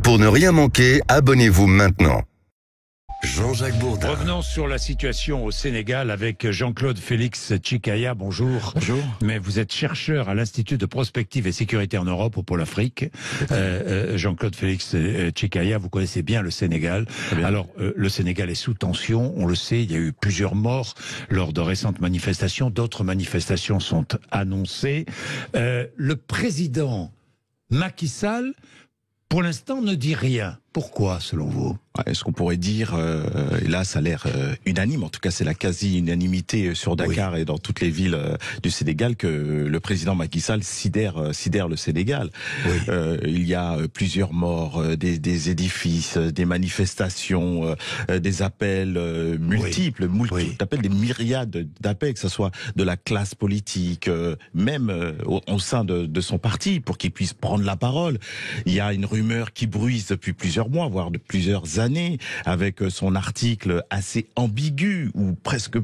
Pour ne rien manquer, abonnez-vous maintenant. Jean-Jacques Bourdin. Revenons sur la situation au Sénégal avec Jean-Claude Félix Tchikaya. Bonjour. Bonjour. Mais vous êtes chercheur à l'Institut de prospective et sécurité en Europe ou pour l'Afrique. Jean-Claude Félix Tchikaya, vous connaissez bien le Sénégal. Alors, le Sénégal est sous tension, on le sait, il y a eu plusieurs morts lors de récentes manifestations. D'autres manifestations sont annoncées. Le président Macky Sall, pour l'instant, ne dit rien. Pourquoi, selon vous ? Est-ce qu'on pourrait dire, et là ça a l'air unanime, en tout cas c'est la quasi-unanimité sur Dakar et dans toutes les villes du Sénégal, que le président Macky Sall sidère le Sénégal. Oui. Il y a plusieurs morts, des édifices, des manifestations, des appels multiples, d'appels, des myriades d'appels, que ce soit de la classe politique, même au sein de son parti, pour qu'il puisse prendre la parole. Il y a une rumeur qui bruise depuis plusieurs mois, voire de plusieurs années, avec son article assez ambigu, ou presque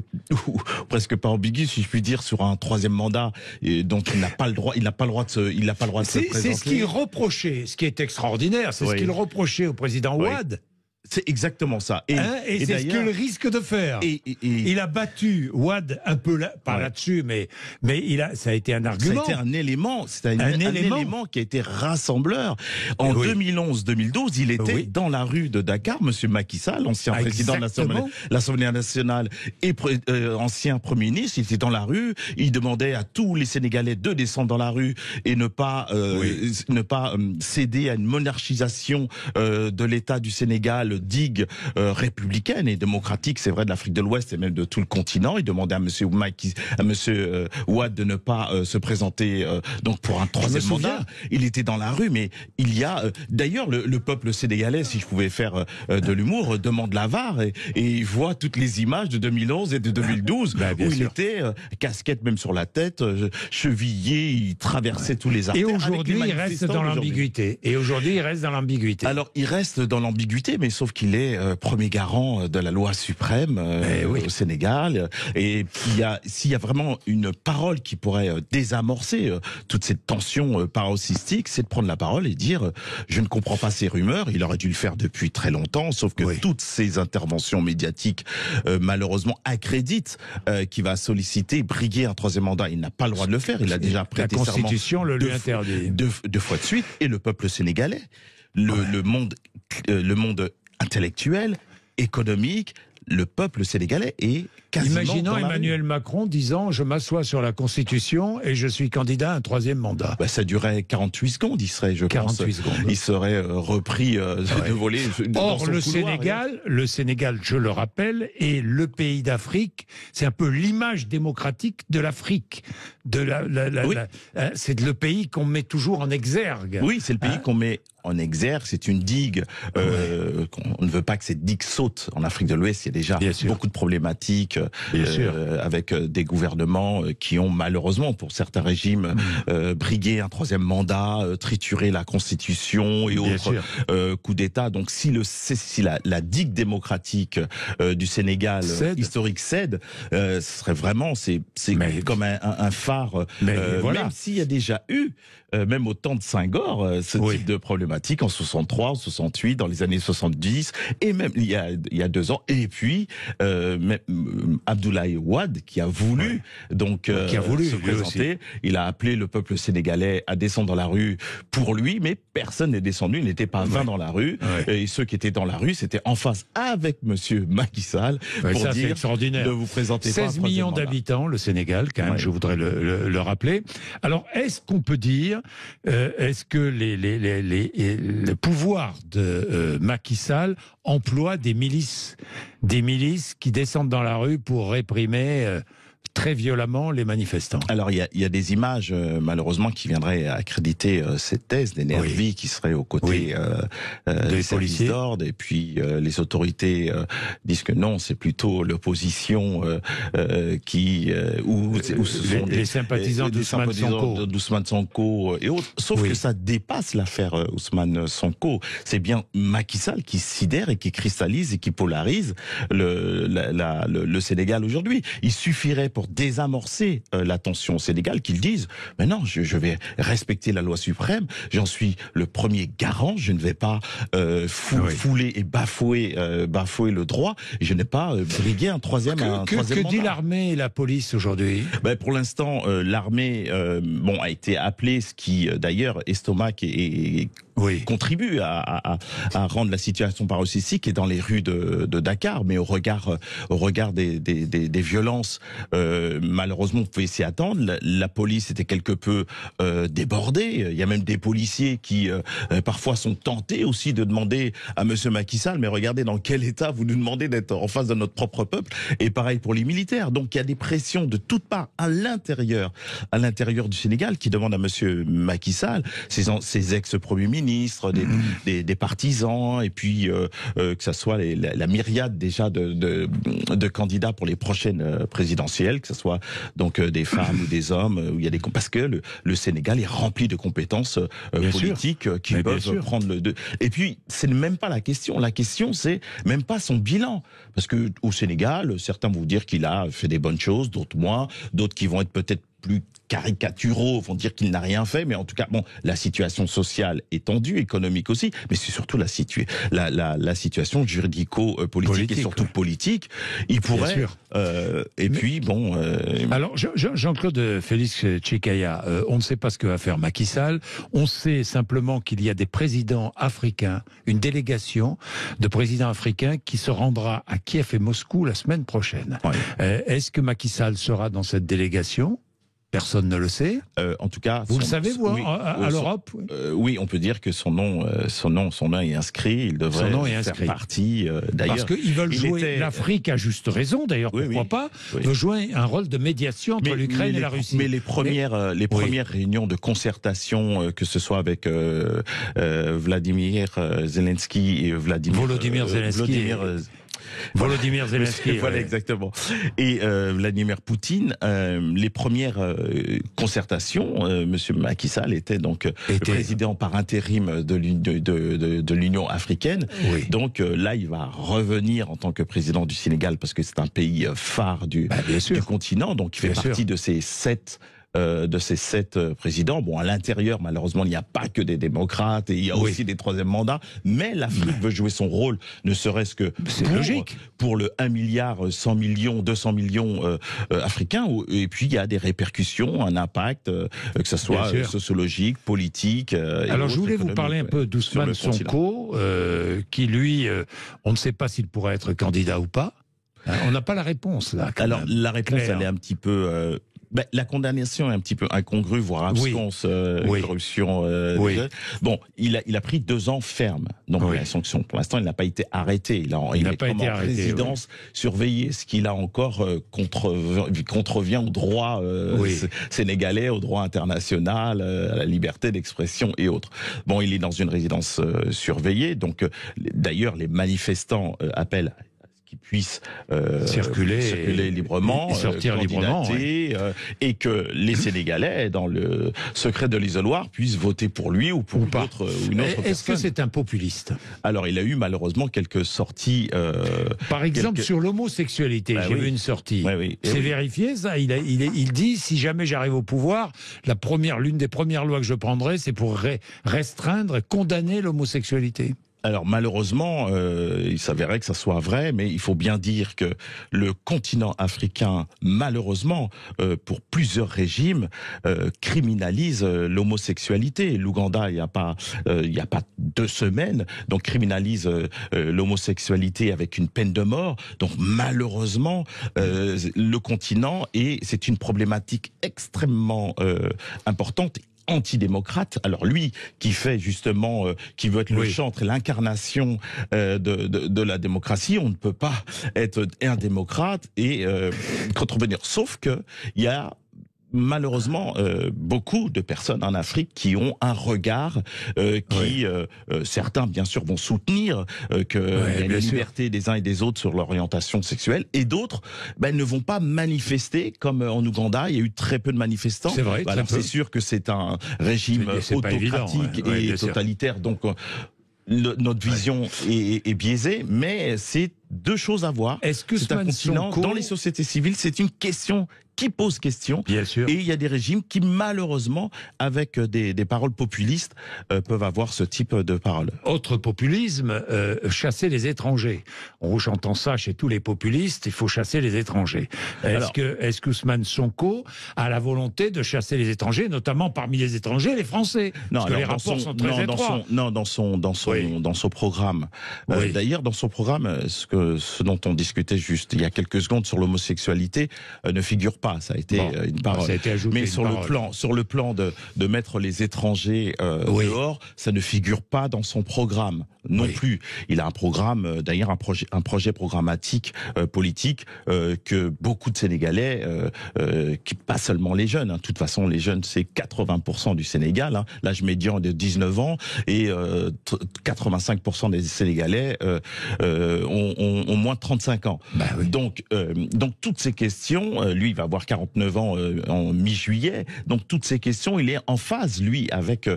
pas ambigu, si je puis dire, sur un troisième mandat, dont il n'a pas le droit de se présenter. C'est ce qu'il reprochait, ce qui est extraordinaire, c'est ce qu'il reprochait au président Ouad. C'est exactement ça. Et c'est ce qu'il risque de faire. Il a battu Ouad un peu là-dessus, mais ça a été un argument. Ça a été un élément qui a été rassembleur. En 2011-2012, il était dans la rue de Dakar, Monsieur Macky Sall, ancien président de l'Assemblée nationale et ancien Premier ministre. Il était dans la rue, il demandait à tous les Sénégalais de descendre dans la rue et ne pas céder à une monarchisation de l'État du Sénégal, digue républicaine et démocratique, c'est vrai, de l'Afrique de l'Ouest et même de tout le continent. Il demandait à Monsieur Ouad de ne pas se présenter donc pour un troisième mandat. Il était dans la rue, mais il y a d'ailleurs le peuple sénégalais, si je pouvais faire de l'humour, demande la VAR et il voit toutes les images de 2011 et de 2012 où il était casquette même sur la tête, chevillé, il traversait tous les artères. Et aujourd'hui, il reste dans l'ambiguïté. Alors, il reste dans l'ambiguïté, mais sauf qu'il est premier garant de la loi suprême au Sénégal. Et s'il y a vraiment une parole qui pourrait désamorcer toute cette tension paroxystique, c'est de prendre la parole et dire je ne comprends pas ces rumeurs. Il aurait dû le faire depuis très longtemps, sauf que toutes ces interventions médiatiques malheureusement accréditent qu'il va solliciter, briguer un troisième mandat. Il n'a pas le droit de le faire. Il a déjà prêté serment. La Constitution le lui interdit. Deux fois de suite. Et le peuple sénégalais, le monde intellectuel, économique, le peuple sénégalais est quasiment Imaginons Emmanuel Macron disant « Je m'assois sur la Constitution et je suis candidat à un troisième mandat ». Ça durait 48 secondes, il serait, je pense. Il serait repris de voler dans son couloir. Le Sénégal, je le rappelle, est le pays d'Afrique. C'est un peu l'image démocratique de l'Afrique. C'est le pays qu'on met toujours en exergue. Oui, c'est le pays qu'on met en exergue, c'est une digue. On ne veut pas que cette digue saute. En Afrique de l'Ouest, il y a déjà beaucoup de problématiques avec des gouvernements qui ont malheureusement, pour certains régimes, brigué un troisième mandat, trituré la Constitution et autres coups d'État. Donc si la digue démocratique du Sénégal historique cède, ce serait vraiment, c'est comme un phare. Même s'il y a déjà eu, même au temps de Senghor, ce type de problématique en 63, en 68, dans les années 70, et même il y a 2 ans. Et puis Abdoulaye Wade qui a voulu se présenter. Il a appelé le peuple sénégalais à descendre dans la rue pour lui, mais personne n'est descendu. Il n'était pas 20 dans la rue. Et ceux qui étaient dans la rue, c'était en face avec Monsieur Macky Sall pour dire extraordinaire. Ne vous présentez pas. 16 millions d'habitants, le Sénégal, quand même. Je voudrais le rappeler. Alors, est-ce qu'on peut dire, est-ce que le pouvoir de Macky Sall emploie des milices qui descendent dans la rue pour réprimer très violemment les manifestants? Alors il y a des images malheureusement qui viendraient accréditer cette thèse des nervis qui seraient aux côtés des policiers d'ordre, et puis les autorités disent que non, c'est plutôt l'opposition qui où ce sont les sympathisants d'Ousmane Sonko et autres. Sauf que ça dépasse l'affaire Ousmane Sonko. C'est bien Macky Sall qui sidère et qui cristallise et qui polarise le Sénégal aujourd'hui. Il suffirait pour pour désamorcer la tension au Sénégal qu'ils disent « Mais non, je vais respecter la loi suprême, j'en suis le premier garant, je ne vais pas fouler et bafouer le droit, et je n'ai pas brigué un troisième mandat. » Que dit l'armée et la police aujourd'hui? Pour l'instant, l'armée a été appelée, ce qui d'ailleurs estomaque et contribue à rendre la situation paroxystique, et dans les rues de Dakar, mais au regard des violences, malheureusement on pouvait s'y attendre. La police était quelque peu débordée. Il y a même des policiers qui parfois sont tentés aussi de demander à monsieur Macky Sall, mais regardez dans quel état vous nous demandez d'être en face de notre propre peuple, et pareil pour les militaires. Donc il y a des pressions de toutes parts à l'intérieur du Sénégal qui demandent à monsieur Macky Sall, ses ex-premiers ministres, des partisans, et puis que ça soit la myriade déjà de candidats pour les prochaines présidentielles, que ce soit donc des femmes ou des hommes, où il y a parce que le Sénégal est rempli de compétences politiques qui peuvent prendre le... Et puis, c'est même pas la question. La question, c'est même pas son bilan. Parce que au Sénégal, certains vont vous dire qu'il a fait des bonnes choses, d'autres moins, d'autres qui vont être peut-être plus caricaturaux vont dire qu'il n'a rien fait, mais en tout cas, la situation sociale est tendue, économique aussi, mais c'est surtout la situation juridico-politique et surtout politique. Il pourrait... Alors, Jean-Claude Félix Tchekaya, on ne sait pas ce que va faire Macky Sall, on sait simplement qu'il y a des présidents africains, une délégation de présidents africains qui se rendra à Kiev et Moscou la semaine prochaine. Est-ce que Macky Sall sera dans cette délégation ? Personne ne le sait. En tout cas, vous le savez, vous, à l'Europe. Oui, on peut dire que son nom est inscrit. Il devrait faire partie. D'ailleurs, parce qu'ils veulent jouer. L'Afrique a juste raison. D'ailleurs, pourquoi pas veut jouer un rôle de médiation entre l'Ukraine et la Russie. Mais les premières réunions de concertation, que ce soit avec Vladimir Zelensky et Volodymyr Zelensky, voilà exactement. Et Vladimir Poutine, les premières concertations, monsieur Macky Sall était donc président par intérim de l'Union africaine. Donc là, il va revenir en tant que président du Sénégal parce que c'est un pays phare du continent. Donc il fait partie de ces sept présidents. Bon, à l'intérieur, malheureusement, il n'y a pas que des démocrates, et il y a aussi des troisièmes mandats, mais l'Afrique veut jouer son rôle, ne serait-ce que pour le 1 milliard 100 millions, 200 millions africains, et puis il y a des répercussions, un impact, que ce soit sociologique, politique. Alors je voulais vous parler un peu d'Ousmane Sonko, qui lui, on ne sait pas s'il pourrait être candidat ou pas. On n'a pas la réponse là. Alors la réponse, elle est un petit peu... la condamnation est un petit peu incongrue, voire absconce, corruption. Bon, il a pris 2 ans ferme, donc la sanction. Pour l'instant, il n'a pas été arrêté. Il est comme en résidence surveillée, ce qu'il a encore contrevient au droit sénégalais, au droit international, à la liberté d'expression et autres. Bon, il est dans une résidence surveillée, donc d'ailleurs, les manifestants appellent qui puissent circuler librement, sortir librement, et que les Sénégalais, dans le secret de l'isoloir, puissent voter pour lui ou pour une autre personne. Est-ce que c'est un populiste? Alors, il a eu malheureusement quelques sorties. Par exemple, sur l'homosexualité, j'ai vu une sortie. C'est vérifié, ça. Il dit, si jamais j'arrive au pouvoir, l'une des premières lois que je prendrai, c'est pour restreindre, condamner l'homosexualité. Alors malheureusement, il s'avérait que ça soit vrai, mais il faut bien dire que le continent africain, malheureusement, pour plusieurs régimes, criminalise l'homosexualité. L'Ouganda, il y a pas 2 semaines, donc criminalise l'homosexualité avec une peine de mort. Donc malheureusement, le continent, et c'est une problématique extrêmement importante, antidémocrate. Alors lui, qui fait justement, qui veut être le chantre et l'incarnation de la démocratie, on ne peut pas être un démocrate et contrevenir. Sauf que il y a malheureusement beaucoup de personnes en Afrique qui ont un regard certains bien sûr vont soutenir que y a la liberté des uns et des autres sur l'orientation sexuelle, et d'autres ne vont pas manifester, comme en Ouganda il y a eu très peu de manifestants. C'est vrai. Alors c'est sûr que c'est un régime autocratique et totalitaire, donc notre vision est biaisée, mais c'est 2 choses à voir. Est-ce que c'est un continent, dans les sociétés civiles, c'est une question qui posent question. Bien sûr. Et il y a des régimes qui, malheureusement, avec des paroles populistes, peuvent avoir ce type de paroles. Autre populisme, chasser les étrangers. J'entends ça chez tous les populistes, il faut chasser les étrangers. Est-ce qu'Ousmane Sonko a la volonté de chasser les étrangers, notamment parmi les étrangers, les Français? Parce que les rapports sont très étroits. Dans son programme. Oui. D'ailleurs, dans son programme, ce dont on discutait juste il y a quelques secondes sur l'homosexualité ne figure pas. Ça a été une parole. Ça a été ajouté. Mais sur le plan de mettre les étrangers dehors, ça ne figure pas dans son programme non plus. Il a un programme, d'ailleurs un projet programmatique politique que beaucoup de Sénégalais, pas seulement les jeunes, de toute façon les jeunes c'est 80% du Sénégal, l'âge médian est de 19 ans et 85% des Sénégalais ont moins de 35 ans. Bah oui. Donc toutes ces questions, lui il va avoir 49 ans en mi-juillet, donc toutes ces questions, il est en phase lui avec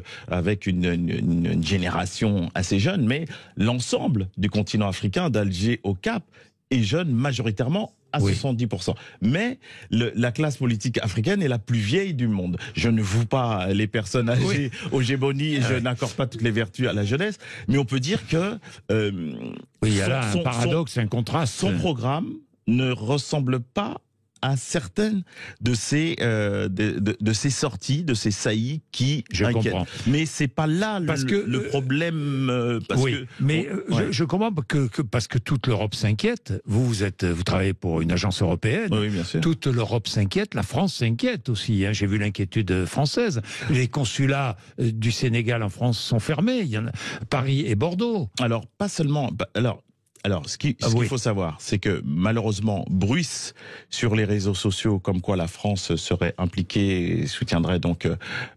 une génération assez jeune, mais l'ensemble du continent africain, d'Alger au Cap, est jeune majoritairement à 70%. Mais la classe politique africaine est la plus vieille du monde. Je ne voue pas les personnes âgées aux gémonies et je n'accorde pas toutes les vertus à la jeunesse, mais on peut dire que il y a là un paradoxe, un contraste. Son programme ne ressemble pas à certaines de ces sorties, de ces saillies qui inquiètent. Comprends. Mais c'est pas là le problème. Je comprends que parce que toute l'Europe s'inquiète. Vous travaillez pour une agence européenne. Oui, bien sûr. Toute l'Europe s'inquiète. La France s'inquiète aussi. J'ai vu l'inquiétude française. Les consulats du Sénégal en France sont fermés. Il y en a Paris et Bordeaux. Alors pas seulement. Alors, ce qu'il faut savoir, c'est que malheureusement, bruisse sur les réseaux sociaux comme quoi la France serait impliquée et soutiendrait donc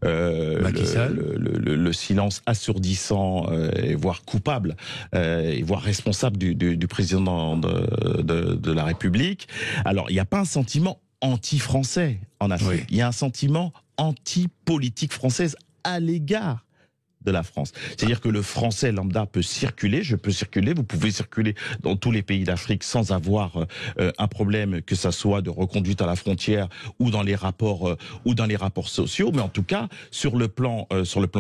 le silence assourdissant et voire coupable et voire responsable du président de la République. Alors, il n'y a pas un sentiment anti-français en Afrique. Il y a un sentiment anti-politique française à l'égard de la France. C'est-à-dire que le français lambda peut circuler, je peux circuler, vous pouvez circuler dans tous les pays d'Afrique sans avoir un problème, que ça soit de reconduite à la frontière ou dans les rapports sociaux, mais en tout cas sur le plan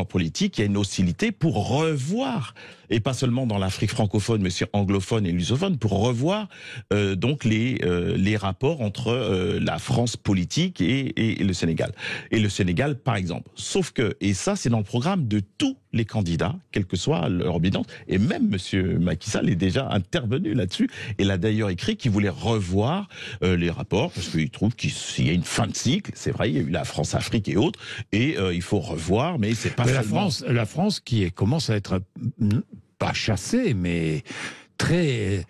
politique, il y a une hostilité pour revoir, et pas seulement dans l'Afrique francophone, mais aussi anglophone et lusophone, pour revoir donc les rapports entre la France politique et le Sénégal. Et le Sénégal, par exemple. Sauf que, et ça c'est dans le programme de tous les candidats, quelle que soit leur obédience, et même M. Macky Sall est déjà intervenu là-dessus, et l'a d'ailleurs écrit qu'il voulait revoir les rapports, parce qu'il trouve qu'il y a une fin de cycle, c'est vrai, il y a eu la France-Afrique et autres, et il faut revoir, mais c'est pas seulement... La France qui commence à être, pas chassée, mais très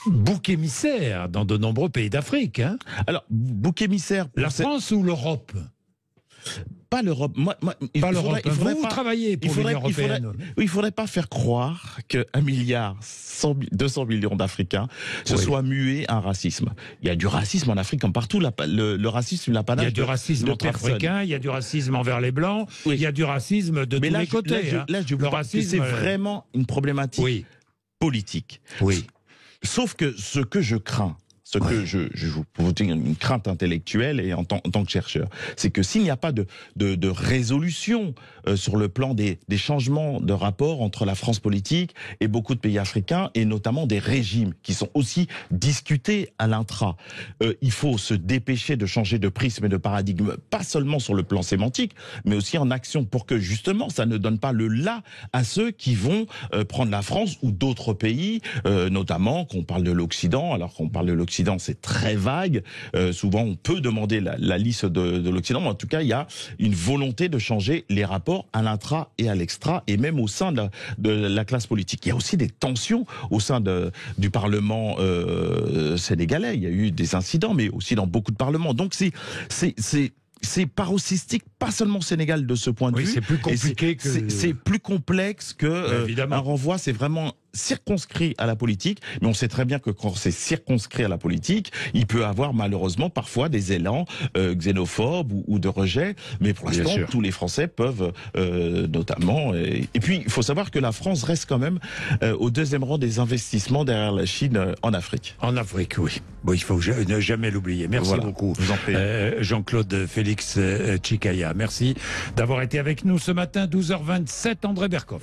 bouc émissaire dans de nombreux pays d'Afrique. Alors, bouc émissaire... La France ou l'Europe ? Pas l'Europe. Pas l'Europe. Vous travaillez pour l'Union européenne. Il faudrait pas faire croire que 1,2 milliard d'Africains se soient mués un racisme. Il y a du racisme en Afrique comme partout. Le racisme, l'apanage. Il y a du racisme entre Africains, il y a du racisme envers les Blancs, il y a du racisme de tous les côtés. Là, je vous parle que c'est vraiment une problématique politique. Oui. Sauf que ce que je crains, je vous dire une crainte intellectuelle et en tant que chercheur, c'est que s'il n'y a pas de résolution sur le plan des changements de rapport entre la France politique et beaucoup de pays africains, et notamment des régimes qui sont aussi discutés à l'intra, il faut se dépêcher de changer de prisme et de paradigme, pas seulement sur le plan sémantique, mais aussi en action, pour que justement ça ne donne pas le là à ceux qui vont prendre la France ou d'autres pays, notamment qu'on parle de l'Occident. Alors qu'on parle de l'Occident, c'est très vague. Souvent, on peut demander la liste de l'Occident, mais en tout cas, il y a une volonté de changer les rapports à l'intra et à l'extra, et même au sein de la classe politique. Il y a aussi des tensions au sein du Parlement sénégalais. Il y a eu des incidents, mais aussi dans beaucoup de parlements. Donc, c'est paroxystique, pas seulement au Sénégal de ce point de vue. C'est plus compliqué c'est plus complexe que un renvoi. C'est vraiment circonscrit à la politique, mais on sait très bien que quand c'est circonscrit à la politique, il peut avoir malheureusement parfois des élans xénophobes ou de rejet, mais pour l'instant, tous les Français peuvent notamment... Et puis, il faut savoir que la France reste quand même au deuxième rang des investissements derrière la Chine en Afrique. En Afrique, oui. Bon, il faut ne jamais l'oublier. Merci beaucoup, Jean-Claude Félix Chicaya. Merci d'avoir été avec nous ce matin, 12h27, André Berkoff.